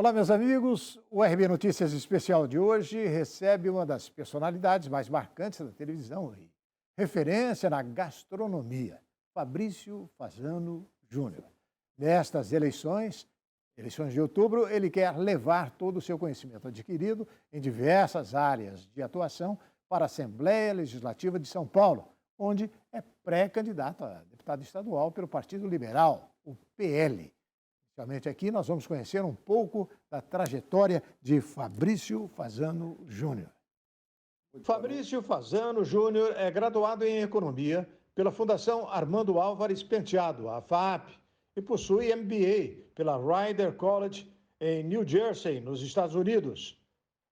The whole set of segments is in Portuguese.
Olá, meus amigos. O RB Notícias Especial de hoje recebe uma das personalidades mais marcantes da televisão e referência na gastronomia, Fabrício Fasano Júnior. Nestas eleições de outubro, ele quer levar todo o seu conhecimento adquirido em diversas áreas de atuação para a Assembleia Legislativa de São Paulo, onde é pré-candidato a deputado estadual pelo Partido Liberal, o PL. Inicialmente aqui nós vamos conhecer um pouco da trajetória de Fabrício Fasano Júnior. Fabrício Fasano Júnior é graduado em Economia pela Fundação Armando Álvares Penteado, a FAP, e possui MBA pela Rider College em New Jersey, nos Estados Unidos.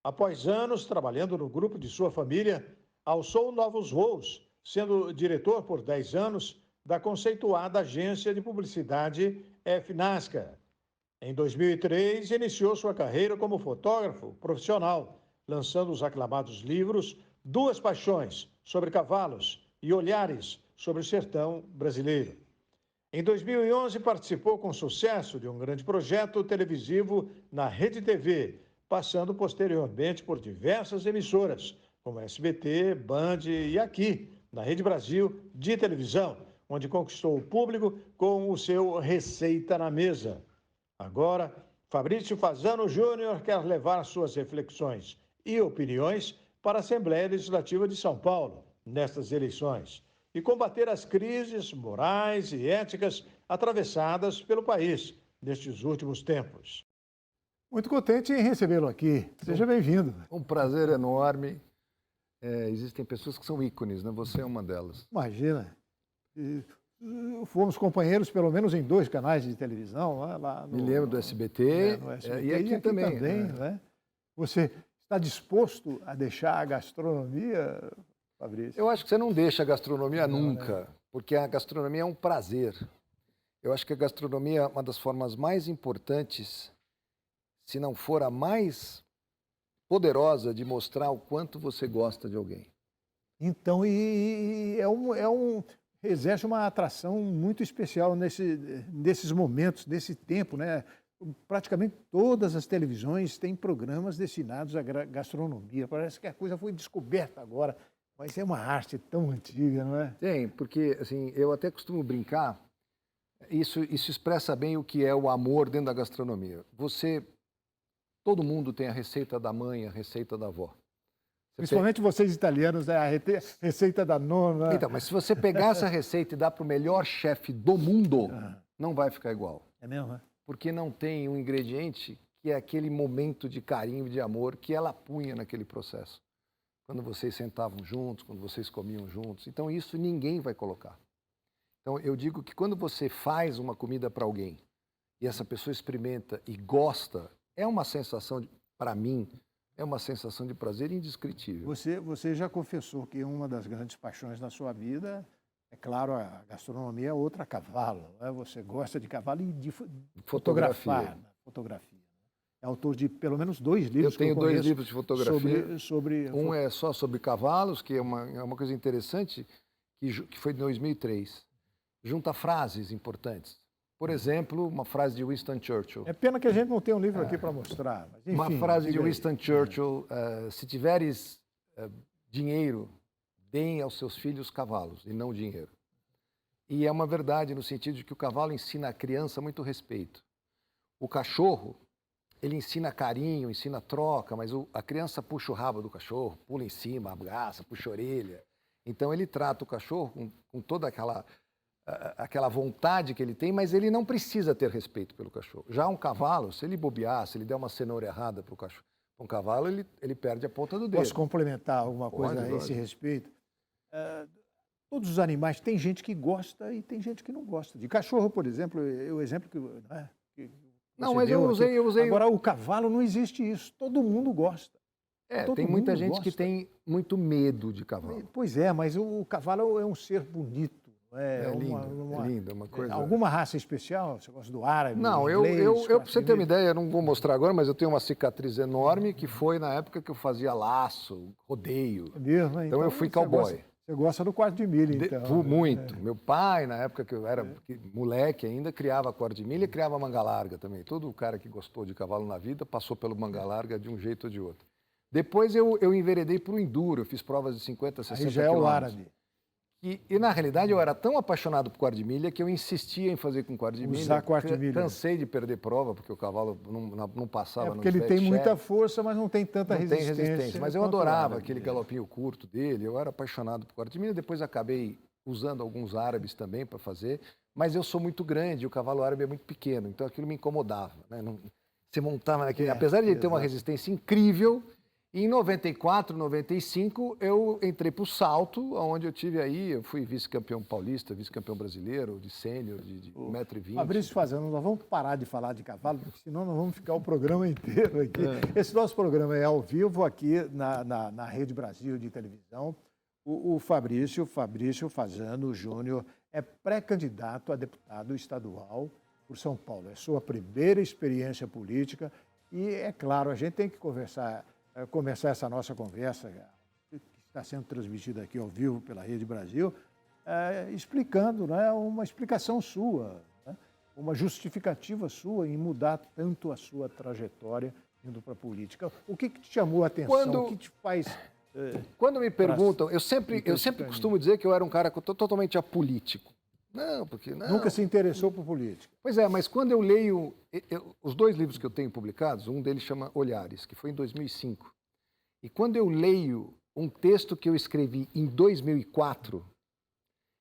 Após anos trabalhando no grupo de sua família, alçou novos voos, sendo diretor por 10 anos da conceituada agência de publicidade FNASCA. Em 2003, iniciou sua carreira como fotógrafo profissional, lançando os aclamados livros Duas Paixões, sobre cavalos, e Olhares, sobre o sertão brasileiro. Em 2011, participou com sucesso de um grande projeto televisivo na Rede TV, passando posteriormente por diversas emissoras, como SBT, Band e aqui, na Rede Brasil de televisão, onde conquistou o público com o seu Receita na Mesa. Agora, Fabrício Fasano Júnior quer levar suas reflexões e opiniões para a Assembleia Legislativa de São Paulo, nestas eleições, e combater as crises morais e éticas atravessadas pelo país nestes últimos tempos. Muito contente em recebê-lo aqui. Seja bem-vindo. Um prazer enorme. Existem pessoas que são ícones, né? Você é uma delas. Imagina. Fomos companheiros, pelo menos, em 2 canais de televisão. Lá no, Me lembro do SBT, no SBT e aqui também. Né? Você está disposto a deixar a gastronomia, Fabrício? Eu acho que você não deixa a gastronomia nunca, porque a gastronomia é um prazer. Eu acho que a gastronomia é uma das formas mais importantes, se não for a mais poderosa, de mostrar o quanto você gosta de alguém. Então, exerce uma atração muito especial nesses momentos, nesse tempo, né? Praticamente todas as televisões têm programas destinados à gastronomia. Parece que a coisa foi descoberta agora, mas é uma arte tão antiga, não é? Tem, porque assim, eu até costumo brincar, isso expressa bem o que é o amor dentro da gastronomia. Todo mundo tem a receita da mãe, a receita da avó. Principalmente vocês italianos, né? A receita da nona. Então, mas se você pegar essa receita e dar para o melhor chefe do mundo, não vai ficar igual. É mesmo, né? Porque não tem um ingrediente que é aquele momento de carinho e de amor que ela punha naquele processo. Quando vocês sentavam juntos, quando vocês comiam juntos. Então, isso ninguém vai colocar. Então, eu digo que quando você faz uma comida para alguém e essa pessoa experimenta e gosta, é uma sensação, para mim, é uma sensação de prazer indescritível. Você já confessou que uma das grandes paixões na sua vida, é claro, a gastronomia é outra, a cavalo. Né? Você gosta de cavalo e de fotografia. É autor de pelo menos 2 livros. Eu tenho 2 livros de fotografia. Um é só sobre cavalos, que é uma coisa interessante, que foi de 2003. Junta frases importantes. Por exemplo, uma frase de Winston Churchill. É pena que a gente não tem um livro aqui para mostrar. Mas, enfim, uma frase de Winston Churchill, se tiveres dinheiro, deem aos seus filhos cavalos e não dinheiro. E é uma verdade no sentido de que o cavalo ensina a criança muito respeito. O cachorro, ele ensina carinho, ensina troca, mas a criança puxa o rabo do cachorro, pula em cima, abraça, puxa a orelha. Então ele trata o cachorro com toda aquela vontade que ele tem, mas ele não precisa ter respeito pelo cachorro. Já um cavalo, se ele bobear, se ele der uma cenoura errada para o cachorro, um cavalo, ele perde a ponta do dedo. Posso complementar alguma coisa a esse respeito? Todos os animais, tem gente que gosta e tem gente que não gosta. De cachorro, por exemplo, o exemplo que não, mas eu usei... Agora, o cavalo não existe isso. Todo mundo gosta. Tem muita gente que tem muito medo de cavalo. Pois é, mas o cavalo é um ser bonito. É lindo, é uma coisa... Alguma raça especial? Você gosta do árabe? Não, inglês, para você ter uma ideia, eu não vou mostrar agora, mas eu tenho uma cicatriz enorme que foi na época que eu fazia laço, rodeio. É mesmo, então eu fui cowboy. Você gosta do quarto de milho, então. Muito. Meu pai, na época que eu era moleque ainda, criava quarto de milho e criava manga larga também. Todo cara que gostou de cavalo na vida passou pelo manga larga de um jeito ou de outro. Depois eu enveredei para o enduro, eu fiz provas de 50, 60 Aí já é o árabe. E, na realidade, eu era tão apaixonado por quarto de milha que eu insistia em fazer com quarto de milha. Usar quarto de milha. Cansei de perder prova, porque o cavalo não passava no porque ele tem muita força, mas não tem tanta resistência. Tem resistência. Mas eu adorava aquele galopinho curto dele, eu era apaixonado por quarto de milha. Depois acabei usando alguns árabes também para fazer, mas eu sou muito grande e o cavalo árabe é muito pequeno, então aquilo me incomodava. Né? Você montava naquele... Apesar de ele ter uma resistência incrível... Em 94, 95, eu entrei para o salto, onde eu fui vice-campeão paulista, vice-campeão brasileiro, de sênior, de 1,20 m. Fabrício Fazano, nós vamos parar de falar de cavalo, porque senão nós vamos ficar o programa inteiro aqui. Esse nosso programa é ao vivo aqui na Rede Brasil de televisão. O Fabrício Fazano Júnior é pré-candidato a deputado estadual por São Paulo. É sua primeira experiência política e, é claro, a gente tem que começar essa nossa conversa, que está sendo transmitida aqui ao vivo pela Rede Brasil, explicando, né, uma explicação sua, né, uma justificativa sua em mudar tanto a sua trajetória indo para a política. O que te chamou a atenção? O que te faz... Quando me perguntam, eu sempre costumo dizer que eu era um cara totalmente apolítico. Não, porque não. Nunca se interessou por política. Pois é, mas quando eu leio os dois livros que eu tenho publicados, um deles chama Olhares, que foi em 2005. E quando eu leio um texto que eu escrevi em 2004,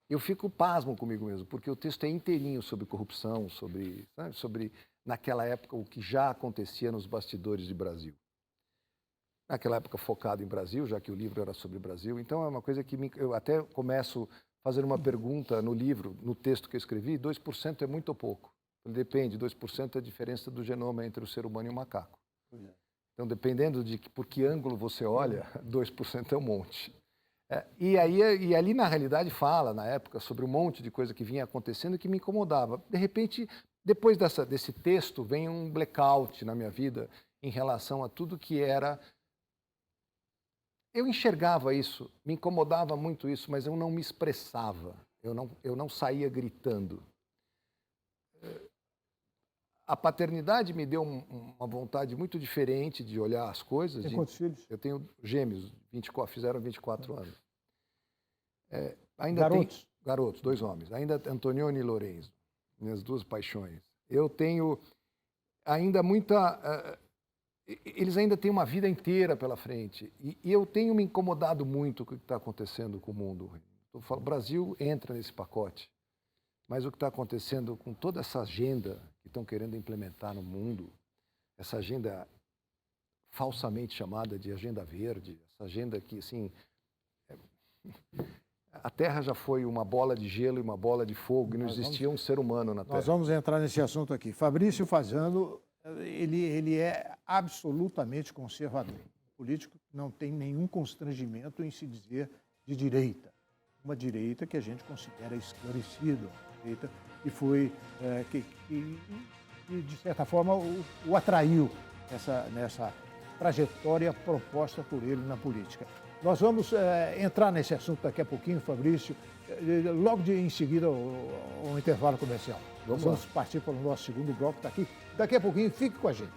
eu fico pasmo comigo mesmo, porque o texto é inteirinho sobre corrupção, sobre naquela época o que já acontecia nos bastidores de Brasil. Naquela época focado em Brasil, já que o livro era sobre Brasil. Então é uma coisa que eu até começo fazer uma pergunta no livro, no texto que eu escrevi, 2% é muito ou pouco. Depende, 2% é a diferença do genoma entre o ser humano e o macaco. Então, dependendo de por que ângulo você olha, 2% é um monte. E ali, na realidade, fala, na época, sobre um monte de coisa que vinha acontecendo que me incomodava. De repente, depois desse texto, vem um blackout na minha vida em relação a tudo que era... Eu enxergava isso, me incomodava muito isso, mas eu não me expressava, eu não saía gritando. A paternidade me deu uma vontade muito diferente de olhar as coisas. Tem quantos filhos? Eu tenho gêmeos, fizeram 24 anos. Garotos? Garotos, 2 homens. Ainda Antonioni e Lorenzo, minhas 2 paixões. Eu tenho ainda muita... Eles ainda têm uma vida inteira pela frente. E eu tenho me incomodado muito com o que está acontecendo com o mundo. O Brasil entra nesse pacote. Mas o que está acontecendo com toda essa agenda que estão querendo implementar no mundo, essa agenda falsamente chamada de agenda verde, essa agenda que, assim... A Terra já foi uma bola de gelo e uma bola de fogo, e não existia um ser humano na Terra. Nós vamos entrar nesse assunto aqui. Fabrício Fazano... Ele é absolutamente conservador. O político não tem nenhum constrangimento em se dizer de direita. Uma direita que a gente considera esclarecida, uma direita que foi, que de certa forma, o atraiu nessa trajetória proposta por ele na política. Nós vamos entrar nesse assunto daqui a pouquinho, Fabrício, logo em seguida ao intervalo comercial. Vamos partir para o nosso segundo bloco, está aqui. Daqui a pouquinho, fique com a gente.